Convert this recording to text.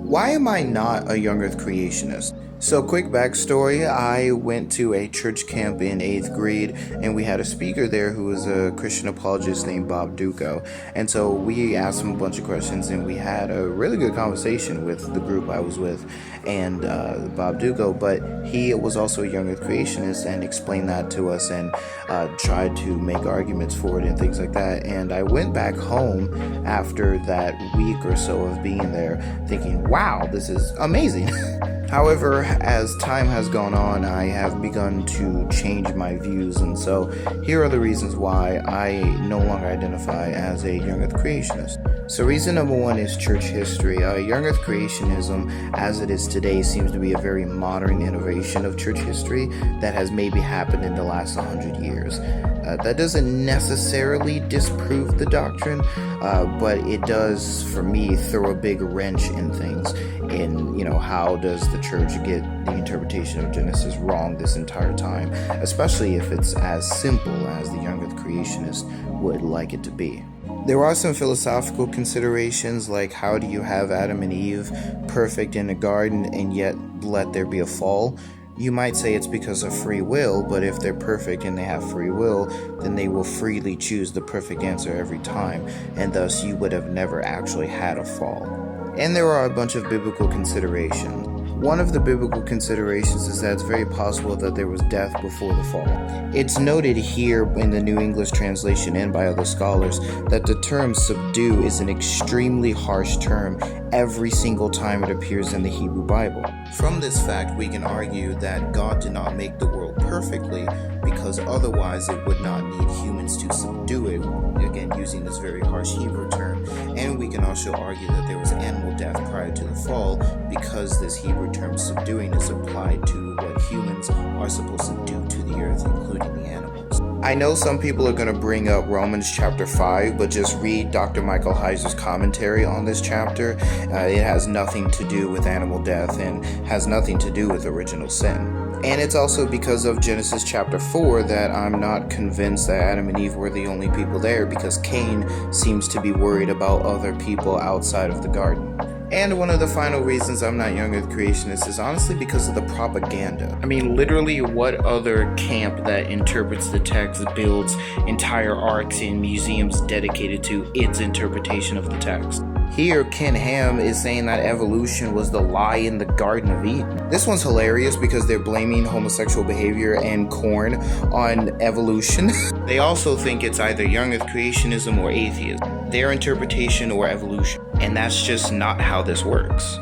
Why am I not a young earth creationist? So, quick backstory, I went to a church camp in 8th grade, and we had a speaker there who was a Christian apologist named Bob Duco. And so we asked him a bunch of questions, and we had a really good conversation with the group I was with and Bob Duco. But he was also a young earth creationist and explained that to us and tried to make arguments for it and things like that. And I went back home after that week or so of being there thinking, wow, this is amazing. However, as time has gone on, I have begun to change my views, and so here are the reasons why I no longer identify as a young earth creationist. So reason number one is church history. Young earth creationism, as it is today, seems to be a very modern innovation of church history that has maybe happened in the last 100 years. That doesn't necessarily disprove the doctrine, but it does, for me, throw a big wrench in things. In, how does the church get the interpretation of Genesis wrong this entire time, especially if it's as simple as the young earth creationist would like it to be. There are some philosophical considerations, like how do you have Adam and Eve perfect in a garden and yet let there be a fall? You might say it's because of free will, but if they're perfect and they have free will, then they will freely choose the perfect answer every time, and thus you would have never actually had a fall. And there are a bunch of biblical considerations. One of the biblical considerations is that it's very possible that there was death before the fall. It's noted here in the New English translation and by other scholars that the term subdue is an extremely harsh term every single time it appears in the Hebrew Bible. From this fact, we can argue that God did not make the world perfectly because otherwise it would not need humans to subdue it, again using this very harsh Hebrew term. And we can also argue that there was animal death prior to the fall because this Hebrew term subduing is applied to what humans are supposed to do to the earth, including the animals. I know some people are going to bring up Romans chapter 5, but just read Dr. Michael Heiser's commentary on this chapter. It has nothing to do with animal death and has nothing to do with original sin. And it's also because of Genesis chapter 4 that I'm not convinced that Adam and Eve were the only people there, because Cain seems to be worried about other people outside of the garden. And one of the final reasons I'm not young earth creationist is honestly because of the propaganda. I mean, literally, what other camp that interprets the text builds entire arcs in museums dedicated to its interpretation of the text? Here, Ken Ham is saying that evolution was the lie in the Garden of Eden. This one's hilarious because they're blaming homosexual behavior and corn on evolution. They also think it's either young earth creationism or atheism, their interpretation or evolution. And that's just not how this works.